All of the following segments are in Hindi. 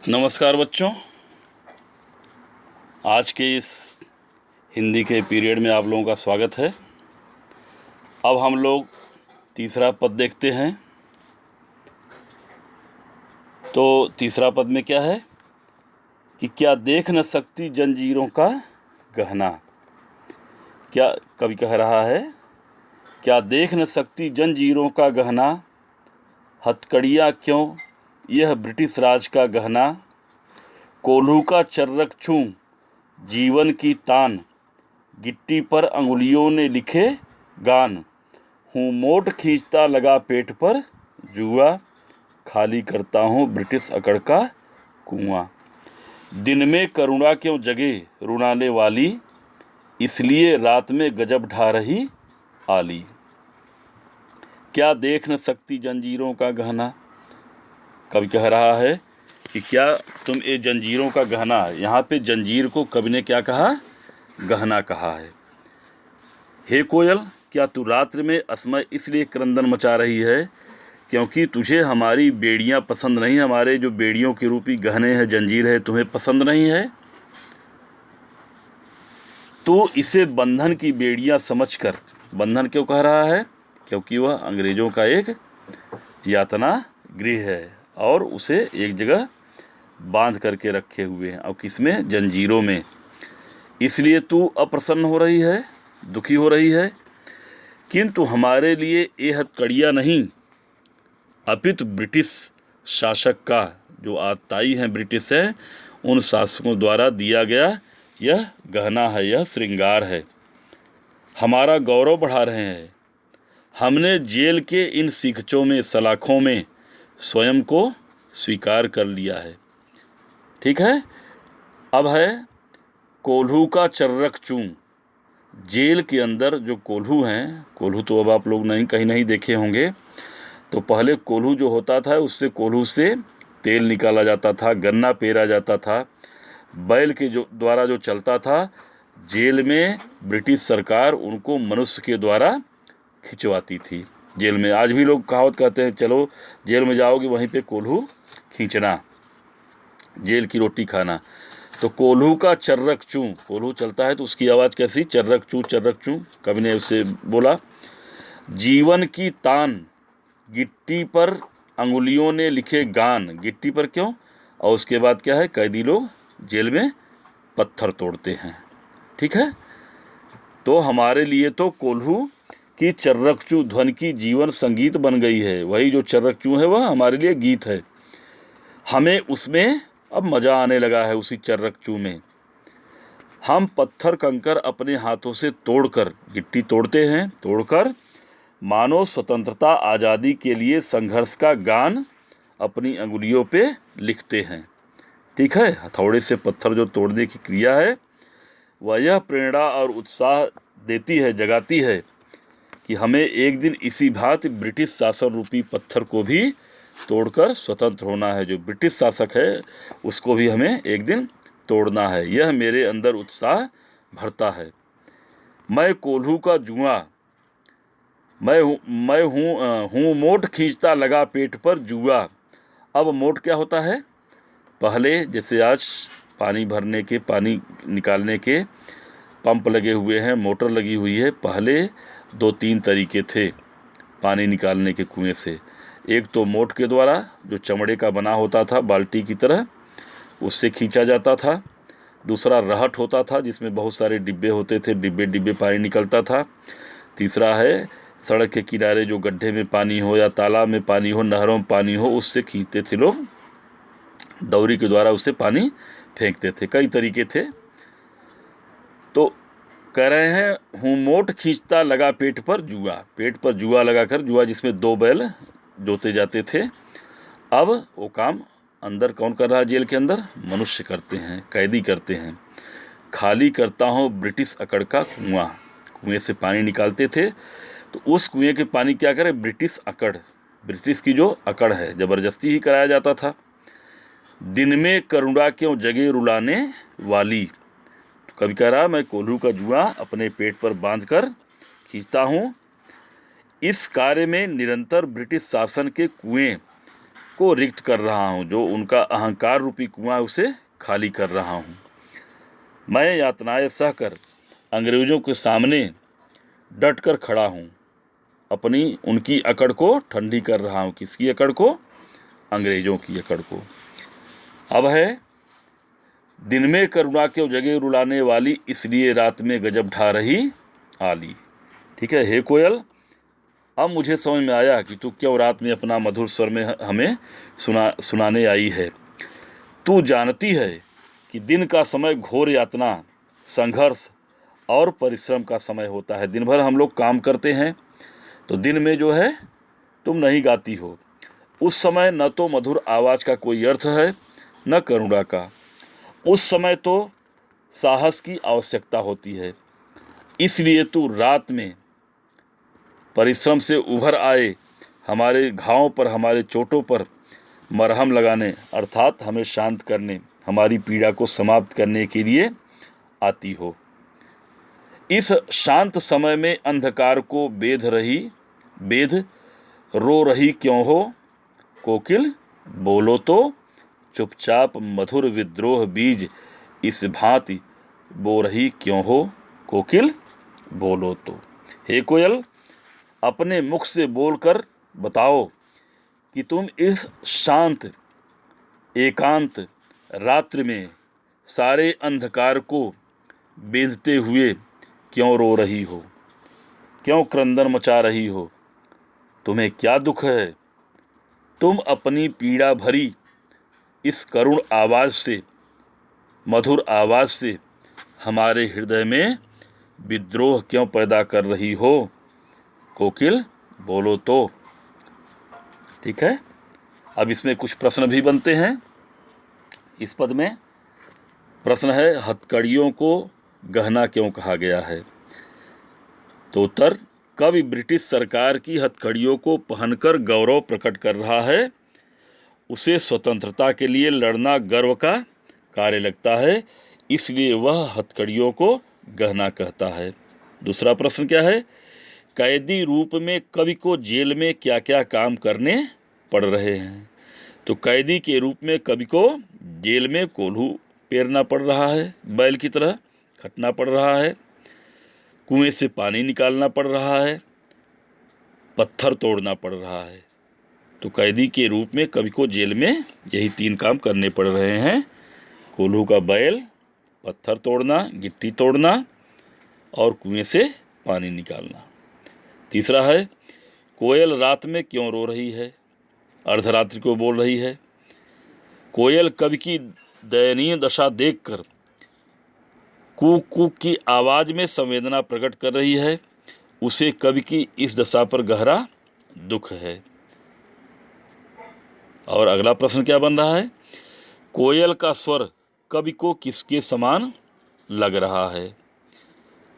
नमस्कार बच्चों। आज के इस हिंदी के पीरियड में आप लोगों का स्वागत है। अब हम लोग तीसरा पद देखते हैं। तो तीसरा पद में क्या है कि क्या देख न सकती जंजीरों का गहना। क्या कवि कह रहा है, क्या देख न सकती जंजीरों का गहना, हथकड़ियाँ क्यों यह ब्रिटिश राज का गहना, कोल्हू का चर्रक छूं जीवन की तान, गिट्टी पर अंगुलियों ने लिखे गान, हूँ मोट खींचता लगा पेट पर जुआ, खाली करता हूँ ब्रिटिश अकड़ का कुआं। दिन में करुणा क्यों जगे रुलाने वाली, इसलिए रात में गजब ढा रही आली। क्या देख न सकती जंजीरों का गहना। कवि कह रहा है कि क्या तुम ये जंजीरों का गहना, यहाँ पे जंजीर को कवि ने क्या कहा, गहना कहा है। हे कोयल, क्या तू रात्रि में असमय इसलिए क्रंदन मचा रही है क्योंकि तुझे हमारी बेड़ियाँ पसंद नहीं, हमारे जो बेड़ियों के रूपी गहने हैं, जंजीर है, तुम्हें पसंद नहीं है। तो इसे बंधन की बेड़ियाँ समझकर, बंधन क्यों कह रहा है, क्योंकि वह अंग्रेजों का एक यातना गृह है और उसे एक जगह बांध करके रखे हुए हैं, और किसमें, जंजीरों में। इसलिए तू अप्रसन्न हो रही है, दुखी हो रही है, किंतु हमारे लिए ये हथकड़ियाँ नहीं, अपितु ब्रिटिश शासक का, जो आताई हैं, ब्रिटिश है, उन शासकों द्वारा दिया गया यह गहना है, यह श्रृंगार है, हमारा गौरव बढ़ा रहे हैं। हमने जेल के इन सीखचों में, सलाखों में स्वयं को स्वीकार कर लिया है। ठीक है। अब है कोल्हू का चर्रक चूं। जेल के अंदर जो कोल्हू हैं, कोल्हू तो अब आप लोग कहीं नहीं देखे होंगे। तो पहले कोल्हू जो होता था, उससे कोल्हू से तेल निकाला जाता था, गन्ना पेरा जाता था, बैल के जो द्वारा जो चलता था। जेल में ब्रिटिश सरकार उनको मनुष्य के द्वारा खिंचवाती थी। जेल में आज भी लोग कहावत कहते हैं, चलो जेल में जाओगे वहीं पे कोल्हू खींचना, जेल की रोटी खाना। तो कोल्हू का चर्रक चूं, कोल्हू चलता है तो उसकी आवाज़ कैसी, चर्रक चूं चर्रक चूं। कवि ने उससे बोला, जीवन की तान, गिट्टी पर अंगुलियों ने लिखे गान, गिट्टी पर क्यों, और उसके बाद क्या है, कैदी लोग जेल में पत्थर तोड़ते हैं। ठीक है। तो हमारे लिए तो कोल्हू की चर्रक चूं ध्वन की जीवन संगीत बन गई है। वही जो चर्रक चूं है वह हमारे लिए गीत है। हमें उसमें अब मज़ा आने लगा है, उसी चर्रक चूं में। हम पत्थर कंकर अपने हाथों से तोड़कर, गिट्टी तोड़ते हैं, तोड़कर मानो स्वतंत्रता आज़ादी के लिए संघर्ष का गान अपनी अंगुलियों पे लिखते हैं। ठीक है। हथौड़े से पत्थर जो तोड़ने की क्रिया है, वह यह प्रेरणा और उत्साह देती है, जगाती है कि हमें एक दिन इसी भांति ब्रिटिश शासन रूपी पत्थर को भी तोड़कर स्वतंत्र होना है। जो ब्रिटिश शासक है उसको भी हमें एक दिन तोड़ना है। यह मेरे अंदर उत्साह भरता है। मैं कोल्हू का जुआ, मैं हूँ मोट खींचता लगा पेट पर जुआ। अब मोट क्या होता है, पहले जैसे आज पानी भरने के, पानी निकालने के पंप लगे हुए हैं, मोटर लगी हुई है। पहले 2-3 तरीके थे पानी निकालने के कुएं से। एक तो मोट के द्वारा, जो चमड़े का बना होता था बाल्टी की तरह, उससे खींचा जाता था। दूसरा रहट होता था, जिसमें बहुत सारे डिब्बे होते थे, डिब्बे डिब्बे पानी निकलता था। तीसरा है सड़क के किनारे जो गड्ढे में पानी हो या तालाब में पानी हो, नहरों में पानी हो, उससे खींचते थे लोग, दौरी के द्वारा उससे पानी फेंकते थे। कई तरीके थे। तो कह रहे हैं, हूँ मोट खींचता लगा पेट पर जुआ, पेट पर जुआ लगाकर, जुआ जिसमें 2 बैल जोते जाते थे। अब वो काम अंदर कौन कर रहा है, जेल के अंदर मनुष्य करते हैं, कैदी करते हैं। खाली करता हूँ ब्रिटिश अकड़ का कुआं, कुएं से पानी निकालते थे, तो उस कुएं के पानी क्या करें, ब्रिटिश अकड़, ब्रिटिश की जो अकड़ है, ज़बरदस्ती ही कराया जाता था। दिन में करुणा क्यों जगे रुलाने वाली। तो कभी कह रहा, मैं कोल्हू का जुआ अपने पेट पर बांधकर खींचता हूँ। इस कार्य में निरंतर ब्रिटिश शासन के कुएं को रिक्त कर रहा हूँ, जो उनका अहंकार रूपी कुआं है उसे खाली कर रहा हूँ। मैं यातनाएं सहकर अंग्रेजों के सामने डट कर खड़ा हूँ, अपनी उनकी अकड़ को ठंडी कर रहा हूँ। किसकी अकड़ को? अंग्रेजों की अकड़ को। अब है, दिन में करुणा के जगह रुलाने वाली, इसलिए रात में गजब ढा रही आली। ठीक है, हे कोयल, अब मुझे समझ में आया कि तू क्यों रात में अपना मधुर स्वर में हमें सुनाने आई है। तू जानती है कि दिन का समय घोर यातना, संघर्ष और परिश्रम का समय होता है। दिन भर हम लोग काम करते हैं, तो दिन में जो है तुम नहीं गाती हो। उस समय न तो मधुर आवाज़ का कोई अर्थ है, न करुणा का। उस समय तो साहस की आवश्यकता होती है। इसलिए तू रात में परिश्रम से उभर आए हमारे घावों पर, हमारे चोटों पर मरहम लगाने, अर्थात हमें शांत करने, हमारी पीड़ा को समाप्त करने के लिए आती हो। इस शांत समय में अंधकार को बेध रो रही क्यों हो कोकिल, बोलो तो चुपचाप मधुर विद्रोह बीज इस भांति बो रही क्यों हो कोकिल, बोलो तो। हे कोयल, अपने मुख से बोलकर बताओ कि तुम इस शांत एकांत रात्रि में सारे अंधकार को बेंधते हुए क्यों रो रही हो, क्यों क्रंदन मचा रही हो? तुम्हें क्या दुख है? तुम अपनी पीड़ा भरी इस करुण आवाज़ से, मधुर आवाज़ से हमारे हृदय में विद्रोह क्यों पैदा कर रही हो कोकिल, बोलो तो। ठीक है, अब इसमें कुछ प्रश्न भी बनते हैं। इस पद में प्रश्न है, हथकड़ियों को गहना क्यों कहा गया है? तो उत्तर, कवि ब्रिटिश सरकार की हथकड़ियों को पहनकर गौरव प्रकट कर रहा है। उसे स्वतंत्रता के लिए लड़ना गर्व का कार्य लगता है, इसलिए वह हथकड़ियों को गहना कहता है। दूसरा प्रश्न क्या है? कैदी रूप में कवि को जेल में क्या क्या काम करने पड़ रहे हैं? तो कैदी के रूप में कवि को जेल में कोल्हू पेरना पड़ रहा है, बैल की तरह खटना पड़ रहा है, कुएं से पानी निकालना पड़ रहा है, पत्थर तोड़ना पड़ रहा है। तो कैदी के रूप में कवि को जेल में यही 3 काम करने पड़ रहे हैं: कोल्हू का बैल, पत्थर तोड़ना, गिट्टी तोड़ना और कुएं से पानी निकालना। तीसरा है, कोयल रात में क्यों रो रही है, अर्धरात्रि को बोल रही है? कोयल कवि की दयनीय दशा देखकर कूक कूक की आवाज़ में संवेदना प्रकट कर रही है। उसे कवि की इस दशा पर गहरा दुख है। और अगला प्रश्न क्या बन रहा है? कोयल का स्वर कवि को किसके समान लग रहा है?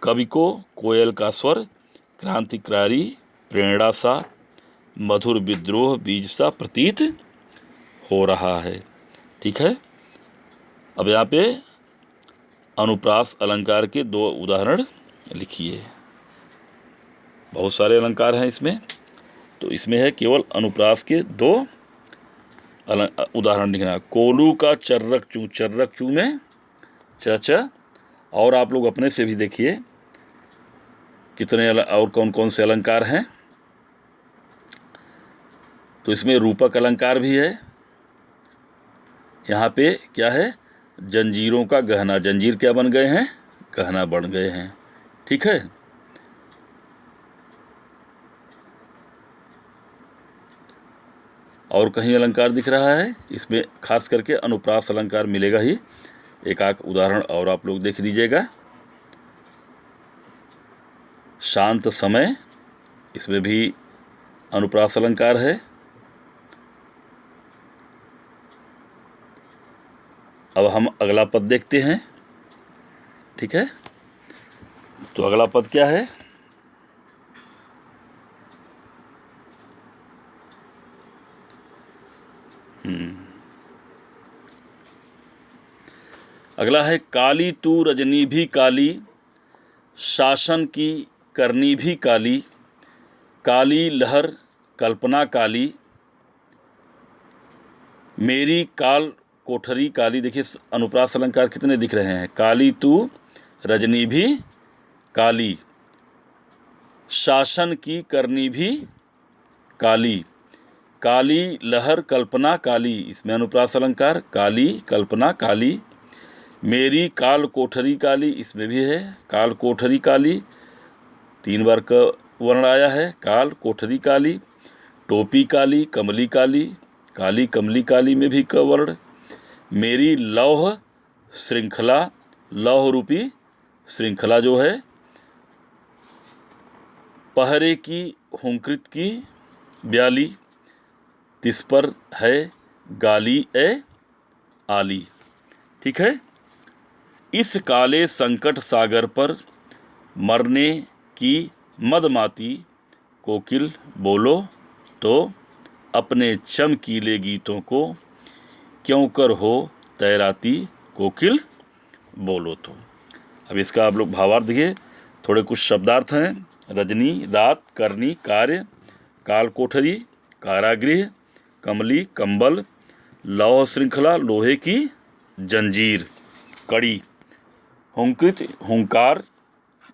कवि को कोयल का स्वर क्रांतिकारी, प्रेरणा सा, मधुर विद्रोह बीज सा प्रतीत हो रहा है। ठीक है, अब यहाँ पे अनुप्रास अलंकार के 2 उदाहरण लिखिए। बहुत सारे अलंकार हैं इसमें, तो इसमें है केवल अनुप्रास के 2 उदाहरण लिखना। कोलू का चर्रक चू में च, और आप लोग अपने से भी देखिए कितने और कौन कौन से अलंकार हैं। तो इसमें रूपक अलंकार भी है। यहाँ पे क्या है? जंजीरों का गहना, जंजीर क्या बन गए हैं? गहना बन गए हैं। ठीक है, और कहीं अलंकार दिख रहा है इसमें, खास करके अनुप्रास अलंकार मिलेगा ही। एक आध उदाहरण और आप लोग देख लीजिएगा। शांत समय, इसमें भी अनुप्रास अलंकार है। अब हम अगला पद देखते हैं। ठीक है, तो अगला पद क्या है? अगला है, काली तू रजनी भी काली, शासन की करनी भी काली, काली लहर कल्पना काली, मेरी काल कोठरी काली, देखिए अनुप्रास अलंकार कितने दिख रहे हैं। काली तू रजनी भी काली, शासन की करनी भी काली, काली लहर कल्पना काली, इसमें अनुप्रास अलंकार, काली कल्पना काली। मेरी काल कोठरी काली, इसमें भी है काल कोठरी काली, 3 बार का वर्ण आया है, काल कोठरी काली। टोपी काली, कमली काली, काली कमली काली में भी क वर्ण। मेरी लौह श्रृंखला, लौह रूपी श्रृंखला जो है, पहरे की हुंकृत की ब्याली, तिस पर है गाली ए आली। ठीक है। इस काले संकट सागर पर मरने की मदमाती कोकिल बोलो तो, अपने चमकीले गीतों को क्यों कर हो तैराती कोकिल बोलो तो। अब इसका आप लोग भावार्थ देखिए, थोड़े कुछ शब्दार्थ हैं। रजनी रात, करनी कार्य, काल कोठरी कारागृह, कमली कंबल, लौह श्रृंखला लोहे की जंजीर कड़ी, हुंकृत हुंकार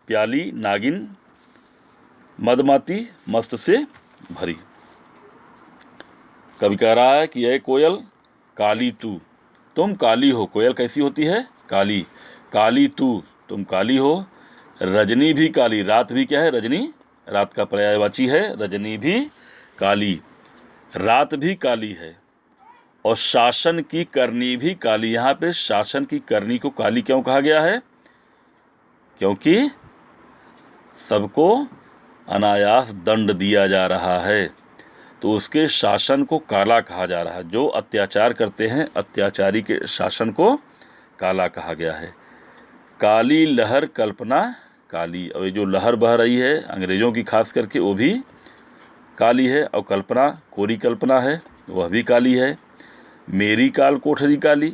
प्याली नागिन, मदमाती मस्त से भरी। कवि कह रहा है कि ये कोयल काली तू, तुम काली हो। कोयल कैसी होती है? काली। काली तू, तुम काली हो। रजनी भी काली, रात भी क्या है? रजनी, रात का पर्यायवाची है। रजनी भी काली, रात भी काली है। और शासन की करनी भी काली। यहाँ पे शासन की करनी को काली क्यों कहा गया है? क्योंकि सबको अनायास दंड दिया जा रहा है, तो उसके शासन को काला कहा जा रहा है। जो अत्याचार करते हैं, अत्याचारी के शासन को काला कहा गया है। काली लहर कल्पना काली, और ये जो लहर बह रही है अंग्रेजों की खास करके, वो भी काली है। और कल्पना, कोरी कल्पना है, वह भी काली है। मेरी काल कोठरी काली,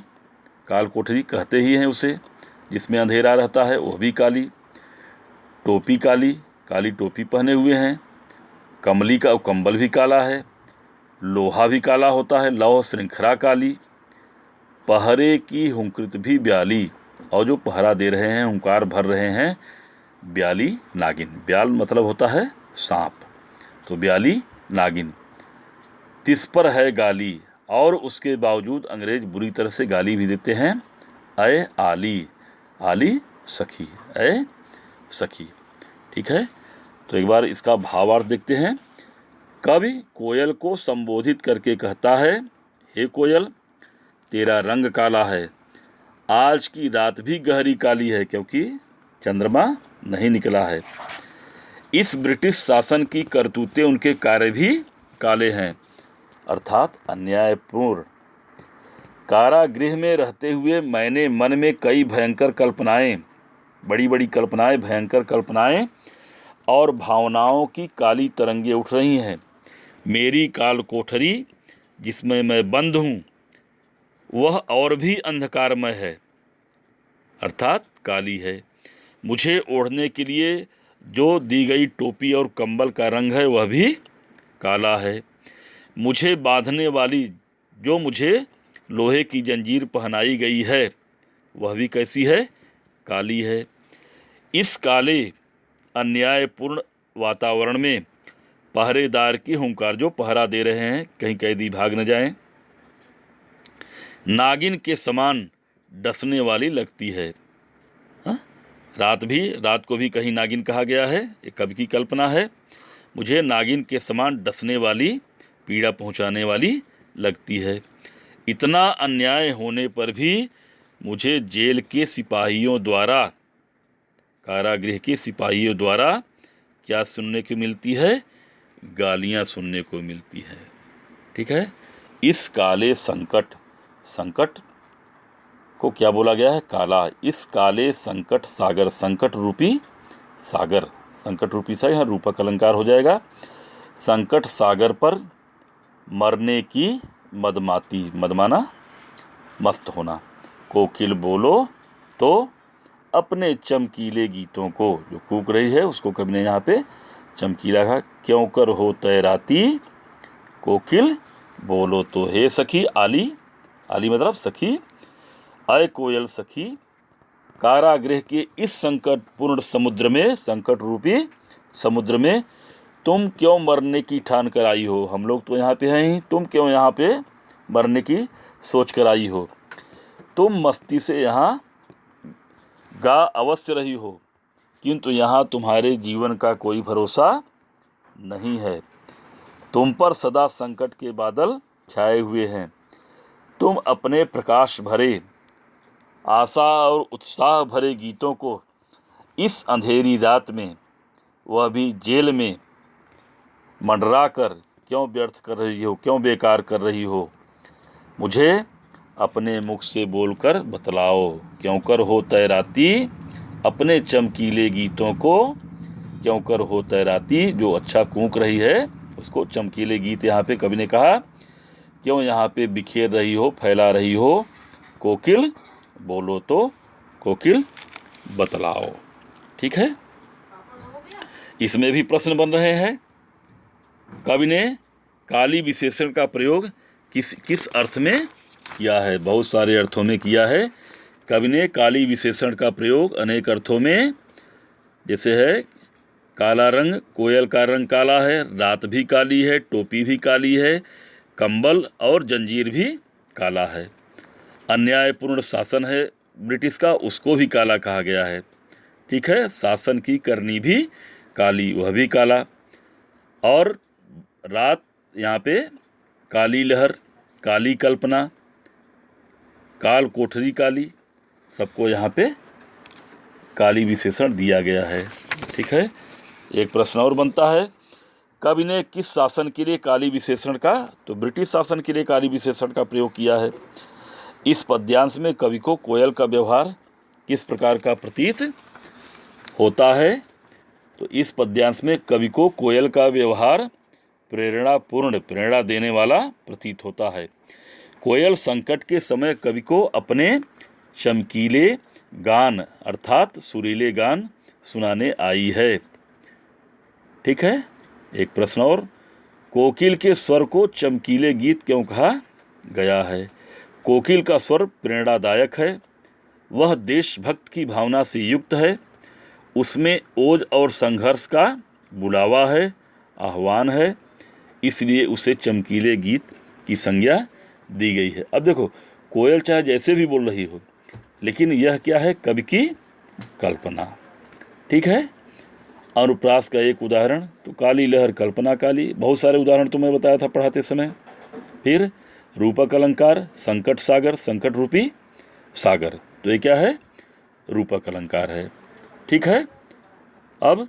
काल कोठरी कहते ही हैं उसे जिसमें अंधेरा रहता है, वह भी काली। टोपी काली, काली टोपी पहने हुए हैं। कमली का कंबल भी काला है। लोहा भी काला होता है, लौह श्रृंखला काली। पहरे की हुंकृत भी ब्याली, और जो पहरा दे रहे हैं, हुंकार भर रहे हैं, ब्याली नागिन। ब्याल मतलब होता है सांप, तो ब्याली नागिन। तिस पर है गाली, और उसके बावजूद अंग्रेज बुरी तरह से गाली भी देते हैं। अय आली, आली सखी, अय सखी। ठीक है। तो एक बार इसका भावार्थ देखते हैं। कवि कोयल को संबोधित करके कहता है, हे कोयल, तेरा रंग काला है, आज की रात भी गहरी काली है, क्योंकि चंद्रमा नहीं निकला है। इस ब्रिटिश शासन की करतूतें, उनके कार्य भी काले हैं, अर्थात अन्यायपूर्ण। कारागृह में रहते हुए मैंने मन में कई भयंकर कल्पनाएं, बड़ी बड़ी कल्पनाएं, भयंकर कल्पनाएं और भावनाओं की काली तरंगें उठ रही हैं। मेरी काल कोठरी जिसमें मैं बंद हूँ, वह और भी अंधकारमय है, अर्थात काली है। मुझे ओढ़ने के लिए जो दी गई टोपी और कंबल का रंग है, वह भी काला है। मुझे बांधने वाली जो मुझे लोहे की जंजीर पहनाई गई है, वह भी कैसी है? काली है। इस काले अन्यायपूर्ण वातावरण में पहरेदार की हुंकार, जो पहरा दे रहे हैं, कहीं कैदी भाग न जाएं, नागिन के समान डसने वाली लगती है। हा? रात को भी कहीं नागिन कहा गया है, एक कवि की कल्पना है। मुझे नागिन के समान डसने वाली, पीड़ा पहुंचाने वाली लगती है। इतना अन्याय होने पर भी मुझे जेल के सिपाहियों द्वारा, कारागृह के सिपाहियों द्वारा क्या सुनने को मिलती है? गालियां सुनने को मिलती है। ठीक है। इस काले संकट, संकट को क्या बोला गया है? काला। इस काले संकट सागर, संकट रूपी सागर, संकट रूपी सा यहाँ रूपक अलंकार हो जाएगा। संकट सागर पर मरने की मदमाती, मदमाना मस्त होना, कोकिल बोलो तो अपने चमकीले गीतों को, जो कूक रही है उसको कवि ने यहाँ पे चमकीला कहा। क्यों कर हो तैराती कोकिल बोलो तो, हे सखी आली आली मतलब सखी, अय कोयल सखी, कारागृह के इस संकटपूर्ण समुद्र में, संकट रूपी समुद्र में तुम क्यों मरने की ठान कर आई हो। हम लोग तो यहाँ पे हैं ही, तुम क्यों यहाँ पे मरने की सोच कर आई हो। तुम मस्ती से यहाँ गा अवश्य रही हो, किंतु यहाँ तुम्हारे जीवन का कोई भरोसा नहीं है। तुम पर सदा संकट के बादल छाए हुए हैं। तुम अपने प्रकाश भरे, आशा और उत्साह भरे गीतों को इस अंधेरी रात में, वह भी जेल में, मंडरा कर क्यों व्यर्थ कर रही हो, क्यों बेकार कर रही हो। मुझे अपने मुख से बोलकर बतलाओ, क्यों कर हो तैराती अपने चमकीले गीतों को, क्यों कर हो तैराती। जो अच्छा कूक रही है उसको चमकीले गीत यहाँ पे कवि ने कहा, क्यों यहाँ पे बिखेर रही हो, फैला रही हो। कोकिल बोलो तो कोकिल बतलाओ। ठीक है, इसमें भी प्रश्न बन रहे हैं। कवि ने काली विशेषण का प्रयोग किस अर्थ में किया है। बहुत सारे अर्थों में किया है। कवि ने काली विशेषण का प्रयोग अनेक अर्थों में, जैसे है काला रंग, कोयल का रंग काला है, रात भी काली है, टोपी भी काली है, कंबल और जंजीर भी काला है। अन्यायपूर्ण शासन है ब्रिटिश का, उसको भी काला कहा गया है। ठीक है, शासन की करनी भी काली, वह भी काला। और रात यहाँ पे काली लहर, काली कल्पना, काल कोठरी काली, सबको यहाँ पे काली विशेषण दिया गया है। ठीक है, एक प्रश्न और बनता है, कवि ने किस शासन के लिए काली विशेषण का, तो ब्रिटिश शासन के लिए काली विशेषण का प्रयोग किया है। इस पद्यांश में कवि को कोयल का व्यवहार किस प्रकार का प्रतीत होता है। तो इस पद्यांश में कवि को कोयल का व्यवहार प्रेरणापूर्ण, प्रेरणा देने वाला प्रतीत होता है। कोयल संकट के समय कवि को अपने चमकीले गान अर्थात सुरीले गान सुनाने आई है। ठीक है, एक प्रश्न और, कोकिल के स्वर को चमकीले गीत क्यों कहा गया है। कोकिल का स्वर प्रेरणादायक है, वह देशभक्त की भावना से युक्त है, उसमें ओज और संघर्ष का बुलावा है, आह्वान है, इसलिए उसे चमकीले गीत की संज्ञा दी गई है। अब देखो, कोयल चाहे जैसे भी बोल रही हो, लेकिन यह क्या है, कवि की कल्पना। ठीक है, अनुप्रास का एक उदाहरण, तो काली लहर कल्पना काली, बहुत सारे उदाहरण तो मैं बताया था पढ़ाते समय। फिर रूपक अलंकार, संकट सागर, संकट रूपी सागर, तो ये क्या है, रूपक अलंकार है। ठीक है, अब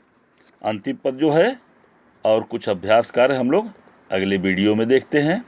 अंतिम पद जो है और कुछ अभ्यास कार्य हम लोग अगले वीडियो में देखते हैं।